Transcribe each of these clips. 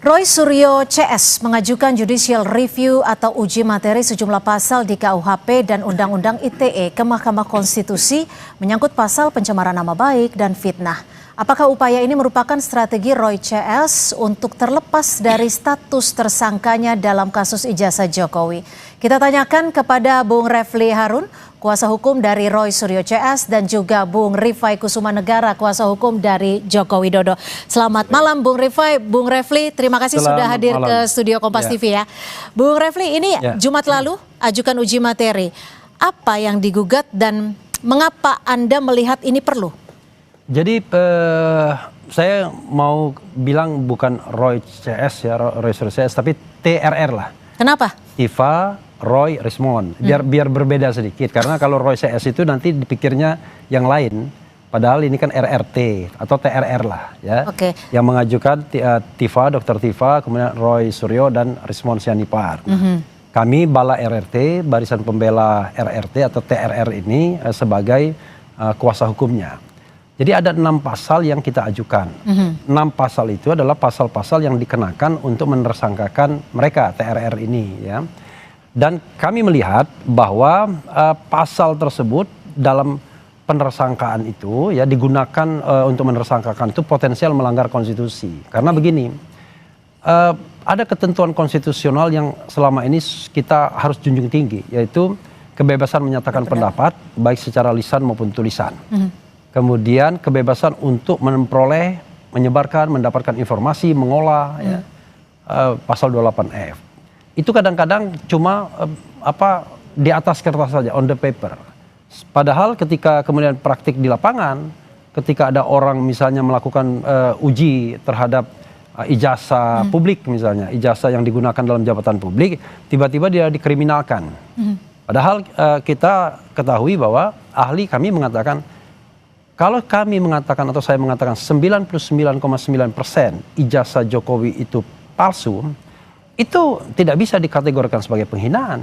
Roy Suryo CS mengajukan judicial review atau uji materi sejumlah pasal di KUHP dan Undang-Undang ITE ke Mahkamah Konstitusi menyangkut pasal pencemaran nama baik dan fitnah. Apakah upaya ini merupakan strategi Roy CS untuk terlepas dari status tersangkanya dalam kasus ijazah Jokowi? Kita tanyakan kepada Bung Refli Harun, kuasa hukum dari Roy Suryo CS, dan juga Bung Rifai Kusumanegara, kuasa hukum dari Joko Widodo. Selamat malam Bung Rifai, Bung Refli, terima kasih sudah hadir ke studio Kompas TV ya. Bung Refli, ini Jumat lalu ajukan uji materi. Apa yang digugat dan mengapa Anda melihat ini perlu? Jadi saya mau bilang bukan Roy CS ya, Roy Suryo CS, tapi TRR lah. Kenapa? Tiva, Roy, Rismond. Biar berbeda sedikit, karena kalau Roy CS itu nanti dipikirnya yang lain. Padahal ini kan RRT atau TRR lah ya. Oke. Yang mengajukan Tiva, Dr. Tiva, kemudian Roy Suryo dan Rismond Sianipar. Kami Bala RRT, Barisan Pembela RRT atau TRR ini sebagai kuasa hukumnya. Jadi ada 6 pasal yang kita ajukan. 6 pasal itu adalah pasal-pasal yang dikenakan untuk menersangkakan mereka TRR ini ya. Dan kami melihat bahwa pasal tersebut dalam penersangkaan itu ya digunakan untuk menersangkakan itu potensial melanggar konstitusi. Karena begini, ada ketentuan konstitusional yang selama ini kita harus junjung tinggi, yaitu kebebasan menyatakan pendapat baik secara lisan maupun tulisan. Kemudian kebebasan untuk memperoleh, menyebarkan, mendapatkan informasi, mengolah ya, pasal 28F. Itu kadang-kadang cuma di atas kertas saja, on the paper. Padahal ketika kemudian praktik di lapangan, ketika ada orang misalnya melakukan uji terhadap ijazah publik misalnya, ijazah yang digunakan dalam jabatan publik, tiba-tiba dia dikriminalkan. Padahal kita ketahui bahwa ahli kami mengatakan, kalau kami mengatakan atau saya mengatakan 99,9% ijazah Jokowi itu palsu, itu tidak bisa dikategorikan sebagai penghinaan.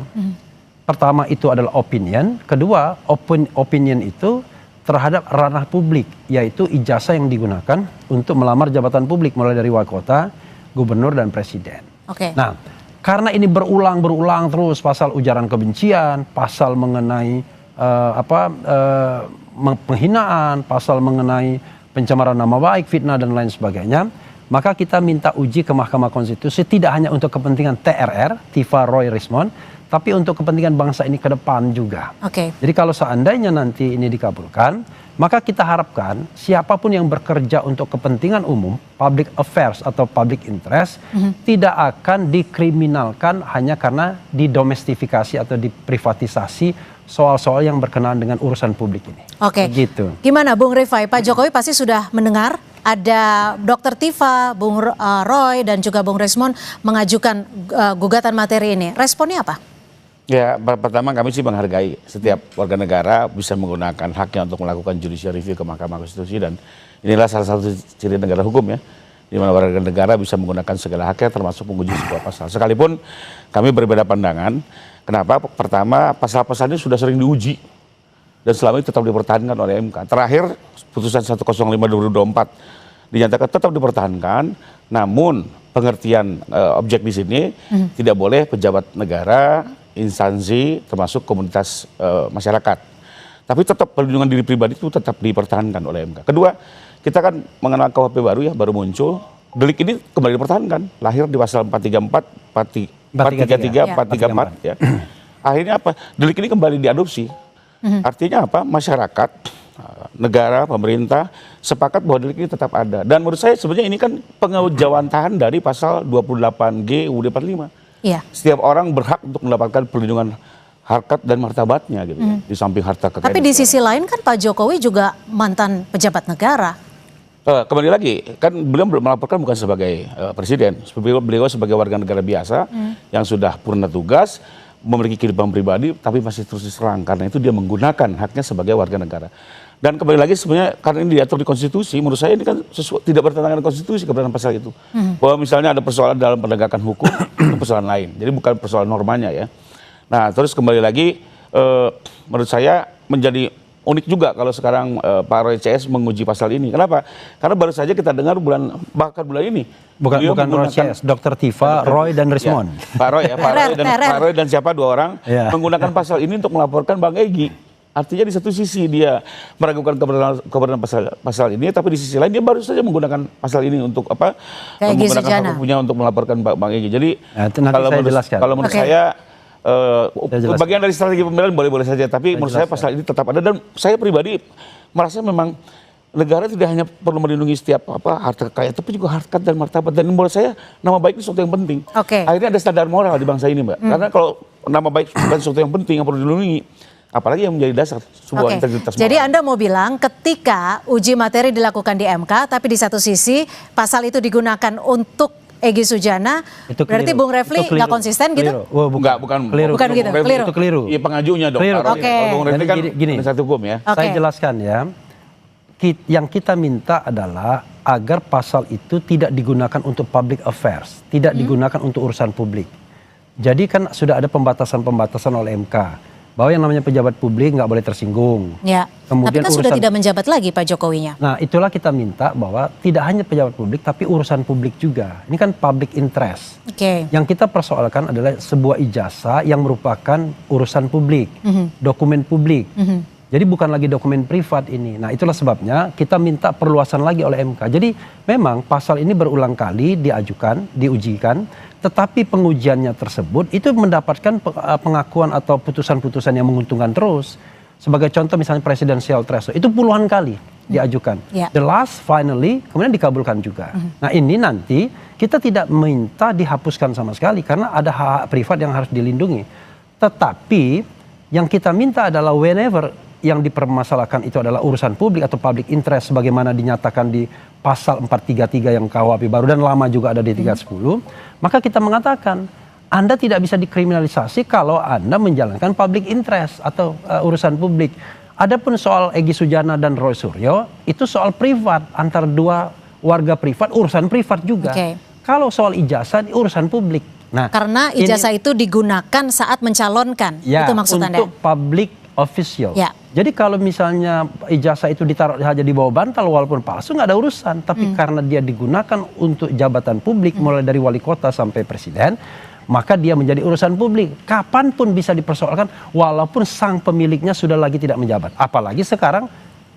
Pertama itu adalah opinion, kedua opinion itu terhadap ranah publik, yaitu ijazah yang digunakan untuk melamar jabatan publik mulai dari wali kota, gubernur dan presiden. Nah, karena ini berulang terus pasal ujaran kebencian, pasal mengenai penghinaan, pasal mengenai pencemaran nama baik, fitnah dan lain sebagainya, maka kita minta uji ke Mahkamah Konstitusi tidak hanya untuk kepentingan TRR, Tiva, Roy, Rismond, tapi untuk kepentingan bangsa ini ke depan juga. Jadi kalau seandainya nanti ini dikabulkan, maka kita harapkan siapapun yang bekerja untuk kepentingan umum, public affairs atau public interest, tidak akan dikriminalkan hanya karena didomestifikasi atau diprivatisasi soal-soal yang berkenaan dengan urusan publik ini. Gitu. Gimana Bung Rifai? Pak Jokowi pasti sudah mendengar ada Dr. Tiva, Bung Roy dan juga Bung Rismond mengajukan gugatan materi ini. Responnya apa? Ya, pertama kami sih menghargai setiap warga negara bisa menggunakan haknya untuk melakukan judicial review ke Mahkamah Konstitusi, dan inilah salah satu ciri negara hukum ya, di mana warga negara bisa menggunakan segala haknya termasuk menguji sebuah pasal. Sekalipun kami berbeda pandangan. Kenapa? Pertama, pasal-pasal ini sudah sering diuji dan selama ini tetap dipertahankan oleh MK. Terakhir, putusan 105/2024 dinyatakan tetap dipertahankan, namun pengertian objek di sini tidak boleh pejabat negara, instansi, termasuk komunitas masyarakat. Tapi tetap perlindungan diri pribadi itu tetap dipertahankan oleh MK. Kedua, kita kan mengenal KUHP baru ya, baru muncul. Delik ini kembali dipertahankan, lahir di pasal 433, 433, 434 ya. Akhirnya apa? Delik ini kembali diadopsi. Artinya apa? Masyarakat, negara, pemerintah sepakat bahwa delik ini tetap ada. Dan menurut saya sebenarnya ini kan pengejawantahan dari pasal 28G UUD 45. Setiap orang berhak untuk mendapatkan perlindungan harkat dan martabatnya gitu. Di samping harta kekayaan. Tapi di sisi lain kan Pak Jokowi juga mantan pejabat negara. Kembali lagi, kan beliau melaporkan bukan sebagai presiden, beliau sebagai warga negara biasa yang sudah purna tugas, memiliki kehidupan pribadi, tapi masih terus diserang karena itu dia menggunakan haknya sebagai warga negara. Dan kembali lagi sebenarnya karena ini diatur di konstitusi, menurut saya ini kan tidak bertentangan dengan konstitusi keberadaan pasal itu. Bahwa misalnya ada persoalan dalam penegakan hukum, itu persoalan lain, jadi bukan persoalan normanya ya. Nah terus kembali lagi, menurut saya menjadi unik juga kalau sekarang Pak Roy CS menguji pasal ini. Kenapa? Karena baru saja kita dengar bahkan bulan ini. Bukan Roy CS, Dr. Tifa, Roy dan Rismon. Ya, Pak Roy dan siapa 2 orang menggunakan pasal ini untuk melaporkan Bang Egy. Artinya di satu sisi dia meragukan kebenaran pasal ini, tapi di sisi lain dia baru saja menggunakan pasal ini untuk apa? Menggunakan hak hukumnya untuk melaporkan Bang Egy. Jadi kalau menurut saya bagian dari strategi pembelaan boleh-boleh saja, tapi menurut saya pasal ini tetap ada, dan saya pribadi merasa memang negara tidak hanya perlu melindungi setiap harta kekayaan, tapi juga harkat dan martabat, dan menurut saya nama baik itu sesuatu yang penting. Akhirnya ada standar moral di bangsa ini, Mbak. Karena kalau nama baik bukan sesuatu yang penting yang perlu dilindungi, apalagi yang menjadi dasar sebuah integritas moral. Jadi Anda mau bilang ketika uji materi dilakukan di MK, tapi di satu sisi pasal itu digunakan untuk Egy Sujana, itu berarti Bung Refli nggak konsisten gitu? Bukan gitu. Itu keliru. Iya, pengajunya dong. Bung Refli kan penasihat hukum ya. Saya jelaskan ya. Yang kita minta adalah agar pasal itu tidak digunakan untuk public affairs, tidak digunakan untuk urusan publik. Jadi kan sudah ada pembatasan-pembatasan oleh MK. Bahwa yang namanya pejabat publik nggak boleh tersinggung. Ya. Kemudian tapi kan sudah tidak menjabat lagi Pak Jokowinya. Nah itulah kita minta bahwa tidak hanya pejabat publik tapi urusan publik juga. Ini kan public interest. Yang kita persoalkan adalah sebuah ijazah yang merupakan urusan publik, dokumen publik. Jadi bukan lagi dokumen privat ini. Nah itulah sebabnya kita minta perluasan lagi oleh MK. Jadi memang pasal ini berulang kali diajukan, diujikan. Tetapi pengujiannya tersebut itu mendapatkan pengakuan atau putusan-putusan yang menguntungkan terus. Sebagai contoh misalnya presidential threshold itu puluhan kali diajukan. The last finally kemudian dikabulkan juga. Nah ini nanti kita tidak minta dihapuskan sama sekali karena ada hak privat yang harus dilindungi. Tetapi yang kita minta adalah whenever yang dipermasalahkan itu adalah urusan publik atau public interest sebagaimana dinyatakan di pasal 433 yang KUHP baru dan lama juga ada di 310, maka kita mengatakan Anda tidak bisa dikriminalisasi kalau Anda menjalankan public interest atau urusan publik. Adapun soal Egy Sujana dan Roy Suryo itu soal privat antara 2 warga privat, urusan privat juga. Kalau soal ijazah urusan publik. Nah, karena ijazah itu digunakan saat mencalonkan, itu maksud Anda? Untuk public official. Jadi kalau misalnya ijazah itu ditaruh saja di bawah bantal walaupun palsu nggak ada urusan. Tapi karena dia digunakan untuk jabatan publik mulai dari wali kota sampai presiden, maka dia menjadi urusan publik. Kapanpun bisa dipersoalkan walaupun sang pemiliknya sudah lagi tidak menjabat. Apalagi sekarang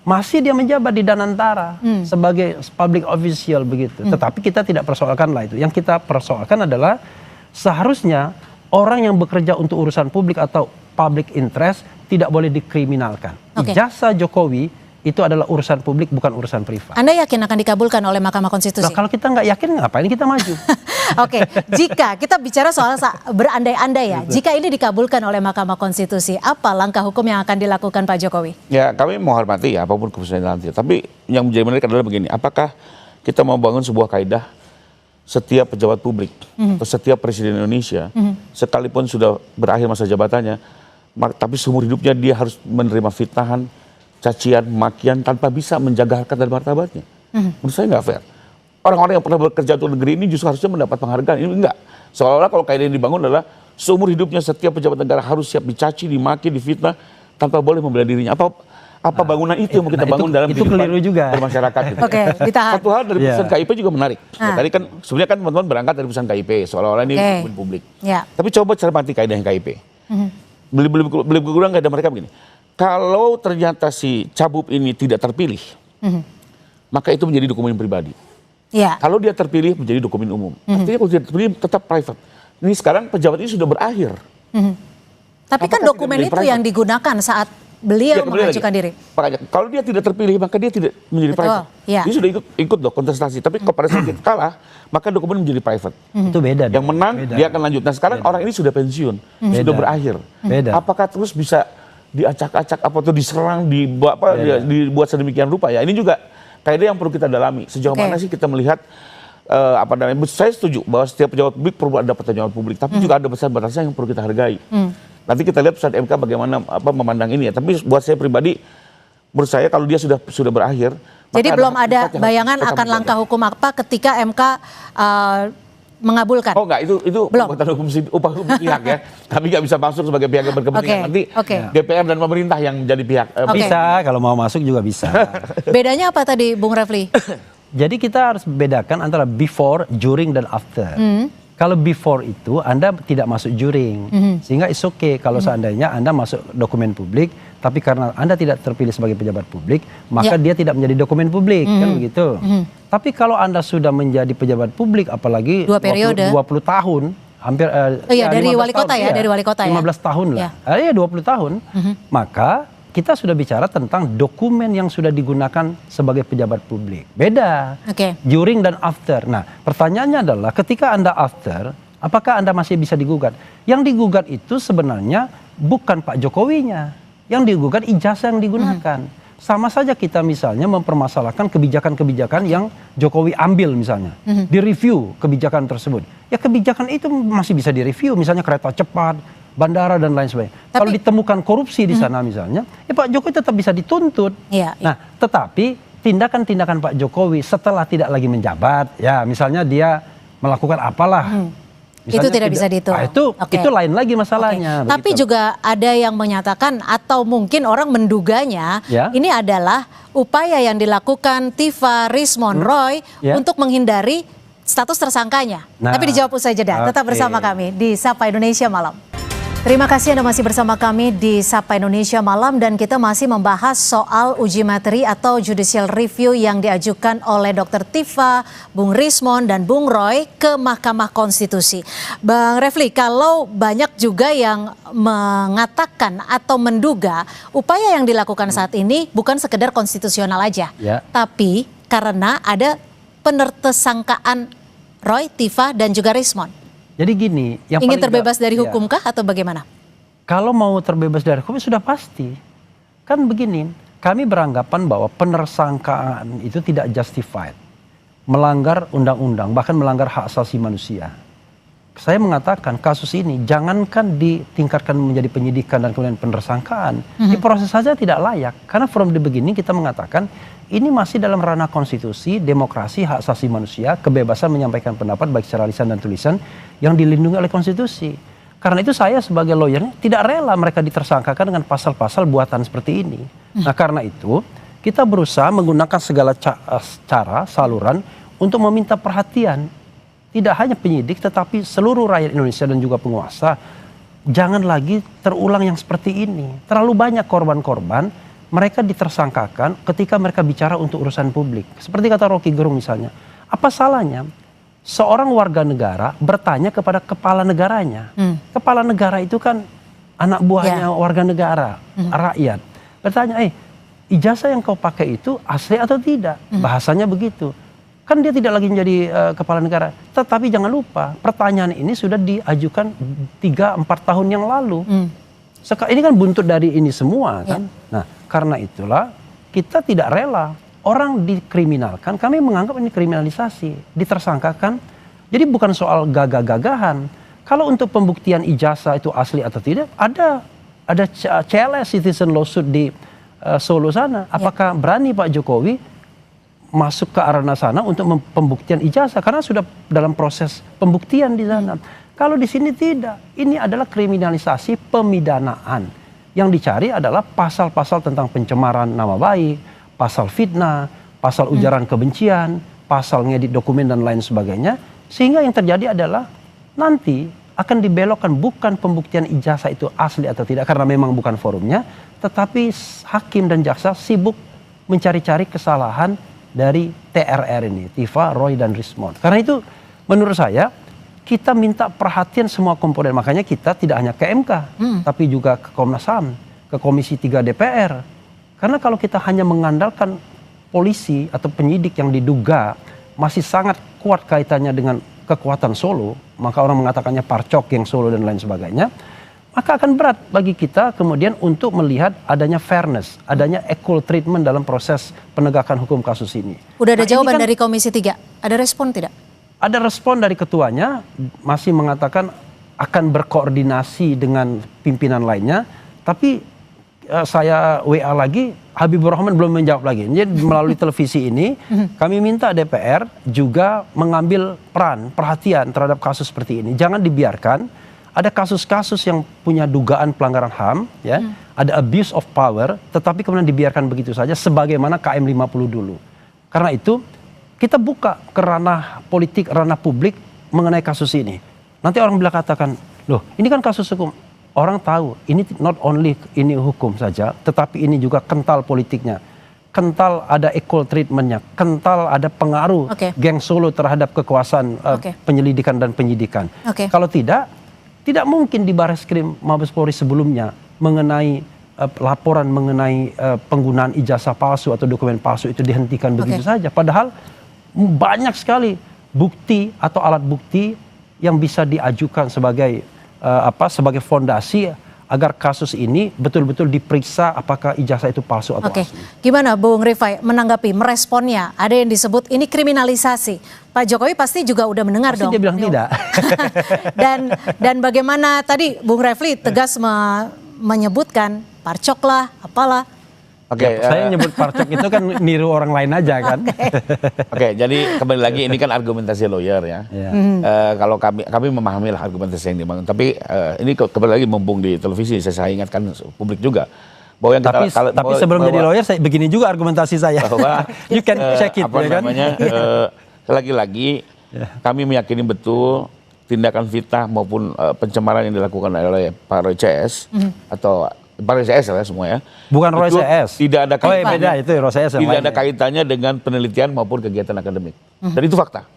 masih dia menjabat di Danantara sebagai public official begitu. Tetapi kita tidak persoalkan lah itu. Yang kita persoalkan adalah seharusnya orang yang bekerja untuk urusan publik atau public interest tidak boleh dikriminalkan. Ijazah Jokowi itu adalah urusan publik bukan urusan privat. Anda yakin akan dikabulkan oleh Mahkamah Konstitusi? Nah, kalau kita nggak yakin ngapain kita maju? Jika kita bicara soal berandai-andai ya, jika ini dikabulkan oleh Mahkamah Konstitusi, apa langkah hukum yang akan dilakukan Pak Jokowi? Ya kami menghormati ya apapun keputusan nanti. Tapi yang menjadi menarik adalah begini, apakah kita mau bangun sebuah kaidah setiap pejabat publik atau setiap presiden Indonesia sekalipun sudah berakhir masa jabatannya, tapi seumur hidupnya dia harus menerima fitnahan, cacian, makian tanpa bisa menjaga harkat dan martabatnya. Menurut saya nggak fair. Orang-orang yang pernah bekerja untuk negeri ini justru harusnya mendapat penghargaan. Ini enggak. Seolah-olah kalau kaidah ini dibangun adalah seumur hidupnya setiap pejabat negara harus siap dicaci, dimaki, difitnah tanpa boleh membela dirinya. Apa bangunan itu yang mau kita bangun dalam itu keliru juga bermasyarakat gitu. Ditahan. Satu hal dari putusan KIP juga menarik. Ya, tadi kan sebenarnya kan teman-teman berangkat dari putusan KIP seolah-olah ini publik. Tapi coba cermati kaidah yang KIP. Beli kurang kaidah mereka begini. Kalau ternyata si cabub ini tidak terpilih, maka itu menjadi dokumen pribadi. Kalau dia terpilih menjadi dokumen umum. Artinya kalau tidak terpilih tetap private. Ini sekarang pejabat ini sudah berakhir. Tapi kan dokumen itu yang digunakan saat beliau mengajukan diri. Makanya kalau dia tidak terpilih maka dia tidak menjadi private. Dia sudah ikut loh kontestasi. Tapi pada saat dia kalah maka dokumen menjadi private. Itu beda. Yang menang dia akan lanjut. Nah sekarang orang ini sudah pensiun, sudah berakhir. Apakah terus bisa diacak-acak atau diserang, dibuat sedemikian rupa ya? Ini juga kaidah yang perlu kita dalami. Sejauh mana sih kita melihat saya setuju bahwa setiap pejabat publik perlu ada pertanyaan publik, tapi juga ada batas-batasnya yang perlu kita hargai. Nanti kita lihat putusan MK bagaimana memandang ini ya. Tapi buat saya pribadi, menurut saya kalau dia sudah berakhir. Jadi belum ada bayangan akan langkah hukum apa ketika MK mengabulkan? Oh enggak, itu Belum. upah hukum pihak ya. Kami nggak bisa masuk sebagai pihak yang berkepentingan. Nanti DPR dan pemerintah yang menjadi pihak. Bisa, kalau mau masuk juga bisa. Bedanya apa tadi Bung Refli? Jadi kita harus bedakan antara before, during, dan after. Kalau before itu Anda tidak masuk during, sehingga it's okay kalau seandainya Anda masuk dokumen publik, tapi karena Anda tidak terpilih sebagai pejabat publik, maka dia tidak menjadi dokumen publik, kan begitu. Tapi kalau Anda sudah menjadi pejabat publik, apalagi 20 tahun, hampir dari wali kota tahun, ya, dari wali kota 15 tahun lah, 20 tahun, maka kita sudah bicara tentang dokumen yang sudah digunakan sebagai pejabat publik. Beda. During dan after. Nah, pertanyaannya adalah ketika Anda after, apakah Anda masih bisa digugat? Yang digugat itu sebenarnya bukan Pak Jokowinya. Yang digugat ijazah yang digunakan. Sama saja kita misalnya mempermasalahkan kebijakan-kebijakan yang Jokowi ambil misalnya. Direview kebijakan tersebut. Ya kebijakan itu masih bisa direview. Misalnya kereta cepat, bandara dan lain sebagainya. Kalau ditemukan korupsi di sana misalnya, ya Pak Jokowi tetap bisa dituntut. Nah, tetapi tindakan-tindakan Pak Jokowi setelah tidak lagi menjabat, ya misalnya dia melakukan apalah, itu tidak bisa dihitung. Itu lain lagi masalahnya. Tapi juga ada yang menyatakan atau mungkin orang menduganya ini adalah upaya yang dilakukan Tifa Rismon Roy untuk menghindari status tersangkanya. Tapi dijawab usai jeda. Tetap bersama kami di Sapa Indonesia Malam. Terima kasih Anda masih bersama kami di Sapa Indonesia Malam dan kita masih membahas soal uji materi atau judicial review yang diajukan oleh Dr. Tifa, Bung Rismon dan Bung Roy ke Mahkamah Konstitusi. Bang Refli, kalau banyak juga yang mengatakan atau menduga upaya yang dilakukan saat ini bukan sekedar konstitusional aja, tapi karena ada penersangkaan Roy, Tifa dan juga Rismon. Jadi gini, yang ingin terbebas dari hukumkah atau bagaimana? Kalau mau terbebas dari hukum sudah pasti. Kan begini, kami beranggapan bahwa penersangkaan itu tidak justified. Melanggar undang-undang, bahkan melanggar hak asasi manusia. Saya mengatakan kasus ini jangankan ditingkatkan menjadi penyidikan dan kemudian penersangkaan. Diproses saja tidak layak. Karena from the beginning kita mengatakan ini masih dalam ranah konstitusi, demokrasi, hak asasi manusia, kebebasan menyampaikan pendapat baik secara lisan dan tulisan yang dilindungi oleh konstitusi. Karena itu saya sebagai lawyernya tidak rela mereka ditersangkakan dengan pasal-pasal buatan seperti ini. Nah karena itu kita berusaha menggunakan segala cara, saluran untuk meminta perhatian. Tidak hanya penyidik tetapi seluruh rakyat Indonesia dan juga penguasa. Jangan lagi terulang yang seperti ini. Terlalu banyak korban-korban mereka ditersangkakan ketika mereka bicara untuk urusan publik. Seperti kata Rocky Gerung misalnya. Apa salahnya seorang warga negara bertanya kepada kepala negaranya. Kepala negara itu kan anak buahnya warga negara, rakyat. Bertanya, ijazah yang kau pakai itu asli atau tidak? Bahasanya begitu. Kan dia tidak lagi menjadi kepala negara. Tetapi jangan lupa, pertanyaan ini sudah diajukan 3-4 tahun yang lalu. Ini kan buntut dari ini semua kan. Nah, karena itulah kita tidak rela orang dikriminalkan. Kami menganggap ini kriminalisasi, ditersangkakan. Jadi bukan soal gagah-gagahan. Kalau untuk pembuktian ijazah itu asli atau tidak, ada CLS citizen lawsuit di Solo sana. Apakah berani Pak Jokowi masuk ke arena sana untuk pembuktian ijazah? Karena sudah dalam proses pembuktian di sana. Kalau di sini tidak, ini adalah kriminalisasi pemidanaan. Yang dicari adalah pasal-pasal tentang pencemaran nama baik, pasal fitnah, pasal ujaran kebencian, pasal ngedit dokumen dan lain sebagainya. Sehingga yang terjadi adalah nanti akan dibelokkan bukan pembuktian ijazah itu asli atau tidak karena memang bukan forumnya, tetapi hakim dan jaksa sibuk mencari-cari kesalahan dari TRR ini, Tifa, Roy dan Rismon. Karena itu menurut saya kita minta perhatian semua komponen. Makanya kita tidak hanya ke MK, tapi juga ke Komnas HAM, ke Komisi 3 DPR. Karena kalau kita hanya mengandalkan polisi atau penyidik yang diduga masih sangat kuat kaitannya dengan kekuatan Solo, maka orang mengatakannya parcok yang Solo dan lain sebagainya, maka akan berat bagi kita kemudian untuk melihat adanya fairness, adanya equal treatment dalam proses penegakan hukum kasus ini. Udah ada jawaban dari Komisi 3? Ada respon tidak? Ada respon dari ketuanya, masih mengatakan akan berkoordinasi dengan pimpinan lainnya, tapi saya WA lagi Habibur Rahman belum menjawab lagi. Jadi melalui televisi ini kami minta DPR juga mengambil peran, perhatian terhadap kasus seperti ini. Jangan dibiarkan ada kasus-kasus yang punya dugaan pelanggaran HAM, ya, ada abuse of power, tetapi kemudian dibiarkan begitu saja sebagaimana KM 50 dulu. Karena itu kita buka ke ranah politik, ranah publik mengenai kasus ini. Nanti orang bila katakan, loh ini kan kasus hukum. Orang tahu ini not only ini hukum saja, tetapi ini juga kental politiknya. Kental ada equal treatmentnya, kental ada pengaruh geng Solo terhadap kekuasaan penyelidikan dan penyidikan. Kalau tidak mungkin di Barreskrim Mabes Polri sebelumnya mengenai laporan mengenai penggunaan ijazah palsu atau dokumen palsu itu dihentikan begitu saja. Padahal banyak sekali bukti atau alat bukti yang bisa diajukan sebagai sebagai fondasi agar kasus ini betul-betul diperiksa apakah ijazah itu palsu atau asli. Gimana Bung Rifai menanggapi, meresponnya? Ada yang disebut ini kriminalisasi. Pak Jokowi pasti juga udah mendengar pasti dong. Dia bilang tidak. dan bagaimana tadi Bung Refli tegas menyebutkan parcok lah, apalah. Saya nyebut parcok itu kan niru orang lain aja kan. Jadi kembali lagi ini kan argumentasi lawyer ya. Kalau kami memahami lah argumentasi yang dibangun. Tapi ini kembali lagi mumpung di televisi saya ingatkan publik juga bahwa yang tapi sebelum jadi lawyer saya begini juga argumentasi saya. Bahwa you can check it ya kan. Lagi-lagi kami meyakini betul tindakan fitnah maupun pencemaran yang dilakukan oleh Pak Roy CS atau Pak Roy CS lah semua ya. Bukan Roy CS. Tidak ada kaitannya. Beda itu Roy CS. Tidak ada kaitannya dengan penelitian maupun kegiatan akademik. Dan itu fakta.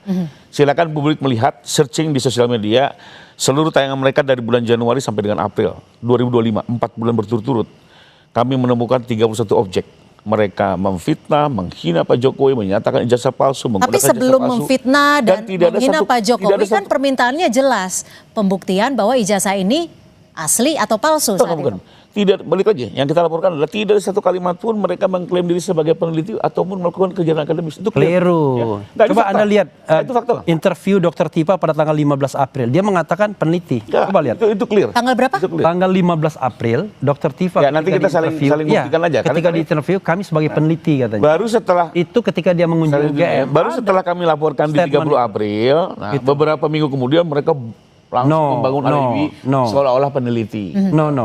Silakan publik melihat, searching di sosial media seluruh tayangan mereka dari bulan Januari sampai dengan April 2025, 4 bulan berturut-turut. Kami menemukan 31 objek. Mereka memfitnah, menghina Pak Jokowi, menyatakan ijazah palsu, menggunakan ijazah palsu. Tapi sebelum memfitnah dan menghina Pak Jokowi kan permintaannya jelas. Pembuktian bahwa ijazah ini asli atau palsu saat itu. Tidak, balik lagi. Yang kita laporkan adalah tidak ada satu kalimat pun mereka mengklaim diri sebagai peneliti ataupun melakukan kegiatan akademis. Itu keliru. Ya. Coba Anda lihat itu fakta. Interview Dr. Tifa pada tanggal 15 April. Dia mengatakan peneliti. Ya, coba lihat. Itu clear. Tanggal berapa? Tanggal 15 April, Dr. Tifa. Ya, nanti kita saling buktikan aja. Ketika di interview kami sebagai peneliti katanya. Baru setelah itu ketika dia mengunjungi UGM. Baru setelah kami laporkan di 30 April, beberapa minggu kemudian mereka langsung membangun alibi seolah-olah peneliti.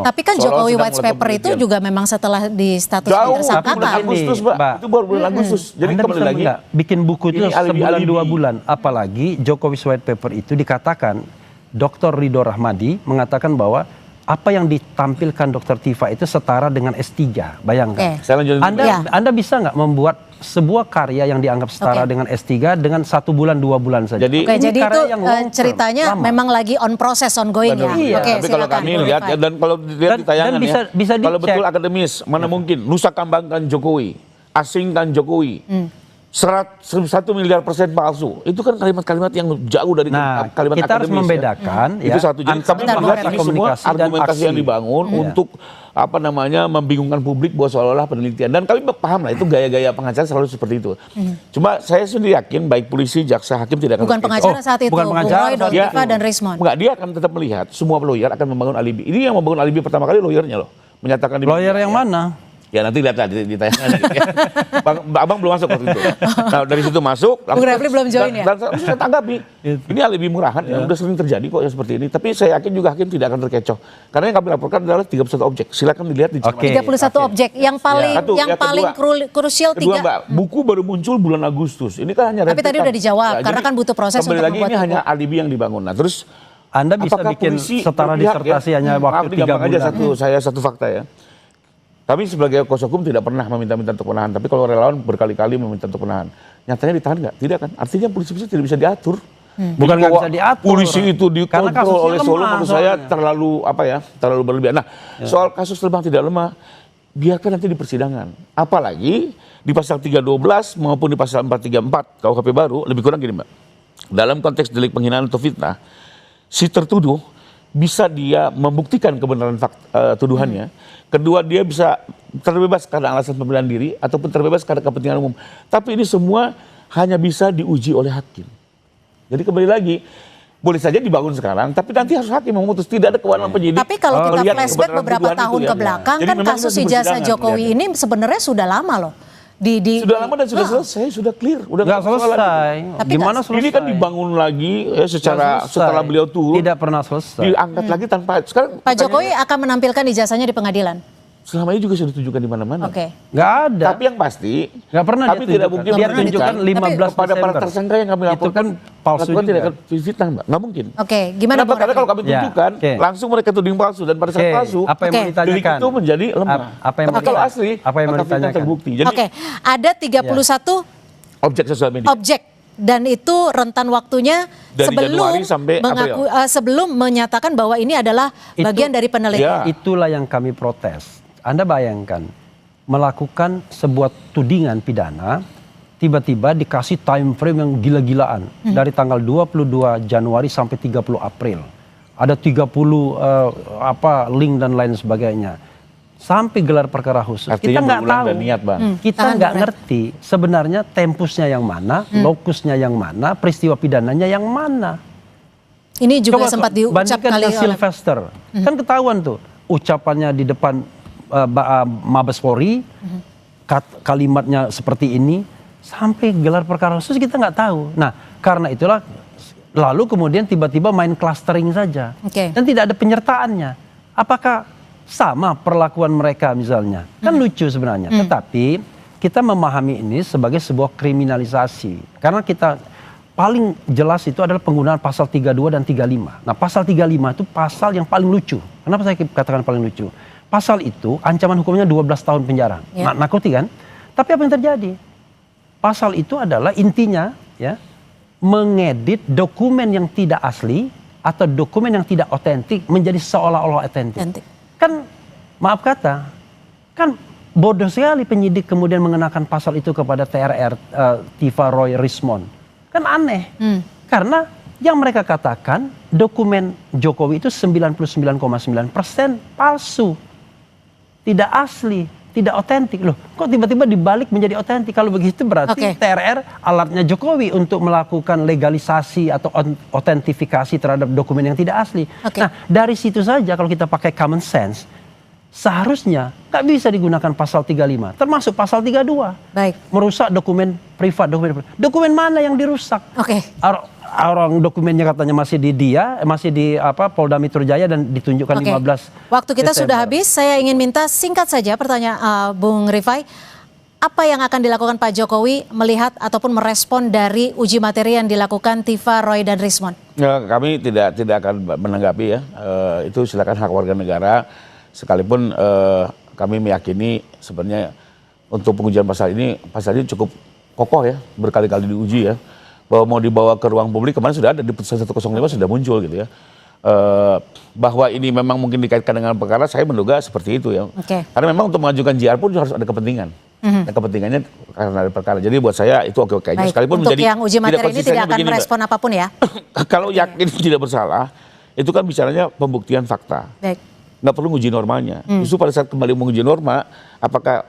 Tapi kan Jokowi White Paper itu juga memang setelah di status tersangka. Bulan Agustus, Mbak. Itu baru bulan Agustus. Jadi Anda kembali lagi bikin buku itu sebulan 2 bulan. Apalagi Jokowi White Paper itu dikatakan Dr. Ridho Rahmadi mengatakan bahwa apa yang ditampilkan Dr. Tifa itu setara dengan S3. Bayangkan. Anda bisa nggak membuat sebuah karya yang dianggap setara dengan S3 dengan 1 bulan 2 bulan saja. Jadi itu ceritanya memang lagi on process, ongoing ya. Iya. Tapi kalau kami lihat ya, dan kalau dilihat di tayangan bisa kalau betul akademis, mana mungkin nusa kambangkan Jokowi, asingkan Jokowi. 1 miliar % palsu. Itu kan kalimat-kalimat yang jauh dari kalimat akademis. Kita harus membedakan ya. Itu satu. Jadi kami melihat ini semua argumentasi yang dibangun untuk membingungkan publik bahwa seolah-olah penelitian. Dan kami paham lah itu gaya-gaya pengacara selalu seperti itu. Cuma saya sendiri yakin baik polisi, jaksa, hakim tidak akan. Bukan pengacara saat itu. Bukan pengacara. Bung Roy, Tifa dan Rismon. Enggak, dia akan tetap melihat semua lawyer akan membangun alibi. Ini yang membangun alibi pertama kali lawyernya loh. Menyatakan lawyer yang mana? Ya nanti lihat di tayangan. Abang belum masuk waktu itu. Nah dari situ masuk. Bung Refli belum join ya? Dan saya tanggapi. Ini alibi murahan yang udah sering terjadi kok yang seperti ini. Tapi saya yakin juga hakim tidak akan terkecoh. Karena yang kami laporkan adalah 31 objek. Silakan dilihat di 31 objek. Yang paling krusial 3. Mbak, buku baru muncul bulan Agustus. Ini kan hanya. Tapi tadi udah dijawab. Karena kan butuh proses untuk membuat buku. Kembali lagi ini hanya alibi yang dibangun. Nah terus. Anda bisa bikin setara disertasi hanya waktu 3 bulan. Saya satu fakta ya. Kami sebagai kuasa hukum tidak pernah meminta-minta untuk penahanan. Tapi kalau relawan berkali-kali meminta untuk penahanan. Nyatanya ditahan nggak? Tidak kan? Artinya polisi tidak bisa diatur. Bukan nggak bisa diatur. Polisi itu dikontrol oleh Solo menurut saya terlalu terlalu berlebihan. Nah, soal kasus lemah tidak lemah, biarkan nanti di persidangan. Apalagi di pasal 312 maupun di pasal 434 KUHP baru, lebih kurang gini Mbak. Dalam konteks delik penghinaan atau fitnah, si tertuduh bisa dia membuktikan kebenaran tuduhannya. Kedua, dia bisa terbebas karena alasan pembelaan diri ataupun terbebas karena kepentingan umum. Tapi ini semua hanya bisa diuji oleh hakim. Jadi kembali lagi, boleh saja dibangun sekarang, tapi nanti harus hakim memutus, tidak ada kewenangan penyidik. Tapi kalau kita melihat flashback kebenaran beberapa tuduhan tahun itu, ke ya. belakang, Jadi kan memang kasus itu di ijazah persidangan Jokowi terlihat. ini sebenarnya sudah lama loh. Sudah lama dan sudah selesai, sudah clear, udah Nggak nggak ada persoalan. selesai. Tapi Gimana nggak- selesai? Ini kan dibangun lagi ya, secara Nggak selesai. setelah beliau turun, Tidak pernah selesai. diangkat lagi tanpa sekarang. Pak Jokowi akan menampilkan ijazahnya di pengadilan. Selama ini juga sudah ditunjukkan di mana-mana. Oke. Nggak ada. Tapi yang pasti, Nggak pernah tapi tidak mungkin Dia pernah tunjukkan ditunjukkan. 15 kepada para Desember. tersangka yang kami Itu laporkan kan palsu melakukan juga. tindakan fitnah, Mbak. Nggak mungkin. Oke, gimana Kenapa? Bung Karena Refli? kalau kami Ya, tunjukkan, oke. langsung mereka tuding palsu dan pada saat Oke, palsu, apa yang mau Oke. delik ditanyakan? itu menjadi lemah. Apa yang Tapi mau kalau ditanyakan? asli, Apa yang mau maka fitnah ditanyakan? terbukti. Jadi Oke, ada 31 objek sosial media. objek dan itu rentan waktunya Dari Januari sampai April. sebelum menyatakan bahwa ini adalah Itu- bagian dari penelitian. Ya. Itulah yang kami protes. Anda bayangkan, melakukan sebuah tudingan pidana, tiba-tiba dikasih time frame yang gila-gilaan. Dari tanggal 22 Januari sampai 30 April. Ada 30 link dan lain sebagainya. Sampai gelar perkara khusus. Artinya Kita nggak berulang tahu. dan niat, Bang. Kita Tahan, nggak Bung Ref. ngerti sebenarnya tempusnya yang mana, lokusnya yang mana, peristiwa pidananya yang mana. Ini juga Coba sempat diucap bandingkan kali dengan oleh Sylvester. Kan ketahuan tuh ucapannya di depan Mabes Polri, kalimatnya seperti ini, sampai gelar perkara khusus kita nggak tahu. Nah, karena itulah lalu kemudian tiba-tiba main clustering saja. Oke. Dan tidak ada penyertaannya. Apakah sama perlakuan mereka misalnya? Kan lucu sebenarnya. Tetapi kita memahami ini sebagai sebuah kriminalisasi. Karena kita paling jelas itu adalah penggunaan pasal 32 dan 35. Nah, pasal 35 itu pasal yang paling lucu. Kenapa saya katakan paling lucu? Pasal itu ancaman hukumnya 12 tahun penjara. Ya. Nakuti kan? Tapi apa yang terjadi? Pasal itu adalah intinya ya mengedit dokumen yang tidak asli atau dokumen yang tidak otentik menjadi seolah-olah otentik. Otentik. Kan maaf kata, kan bodoh sekali penyidik kemudian mengenakan pasal itu kepada TRR, Tiva Roy Rismond. Kan aneh. Karena yang mereka katakan dokumen Jokowi itu 99,9% palsu. Tidak asli, tidak otentik. Loh, kok tiba-tiba dibalik menjadi otentik? Kalau begitu Oke. berarti TRR alatnya Jokowi untuk melakukan legalisasi atau otentifikasi terhadap dokumen yang tidak asli. Oke. Nah, dari situ saja kalau kita pakai common sense, seharusnya nggak bisa digunakan pasal 35, termasuk pasal 32. Baik. Merusak dokumen privat, dokumen mana yang dirusak? Oke. Orang dokumennya katanya masih di masih di Polda Metro Jaya dan ditunjukkan Oke. 15 Waktu kita Desember. sudah habis. Saya ingin minta singkat saja pertanyaan Bung Rifai. Apa yang akan dilakukan Pak Jokowi melihat ataupun merespon dari uji materi yang dilakukan Tiva, Roy, dan Rismond? Ya, kami tidak akan menanggapi ya. Itu silakan hak warga negara. Sekalipun kami meyakini sebenarnya untuk pengujian pasal ini cukup kokoh ya, berkali-kali diuji ya. Bahwa mau dibawa ke ruang publik kemarin sudah ada di putusan 105 sudah muncul gitu ya. Bahwa ini memang mungkin dikaitkan dengan perkara, saya menduga seperti itu ya. Oke. Karena memang untuk mengajukan JR pun harus ada kepentingan. Dan kepentingannya karena ada perkara. Jadi buat saya itu oke-oke aja. Baik. Sekalipun Untuk menjadi yang uji materi ini konsistennya tidak akan begini, Mbak. merespon apapun ya? Kalau yakin tidak bersalah, itu kan bicaranya pembuktian fakta. Baik. Nggak perlu nguji normanya. Justru pada saat kembali menguji norma, apakah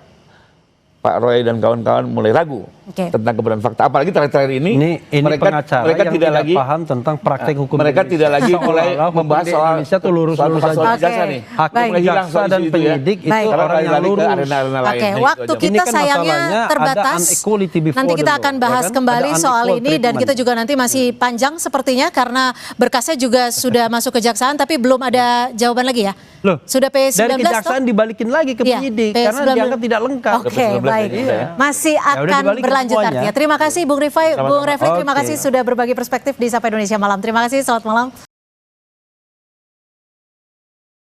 Pak Roy dan kawan-kawan mulai ragu Oke. tentang kebenaran fakta. Apalagi terakhir ini pengacara mereka yang tidak lagi paham tentang praktek hukum mereka Indonesia. tidak lagi mulai Seolah-olah hukum membahas di soal Indonesia tuh lurus-lurus pasal saja. ijazah Oke. nih. Hakim, Baik. Mulai hilang jaksa soal dan isu itu ya. penyidik itu Baik. Karena orang kembali yang lagi ke lurus. arena-arena lain. Oke, Nah, itu waktu aja. kita Ini kan sayangnya masalahnya ada terbatas. unequality before Nanti kita the law, akan ya bahas kan? kembali Ada soal unequal ini dan treatment. kita juga nanti masih panjang sepertinya karena berkasnya juga sudah masuk kejaksaan tapi belum ada jawaban lagi ya. Loh, Sudah P19 dari kejaksaan toh? dibalikin lagi ke Iya, penyidik P19. karena dianggap tidak lengkap. Oke, P19 baik. ya, kita ya. Masih udah akan dibalikin berlanjut semuanya. artinya. Terima kasih Bung Rifai, Bung Sama-sama. Refli, terima Oke. kasih sudah berbagi perspektif di Sapa Indonesia Malam. Terima kasih, selamat malam.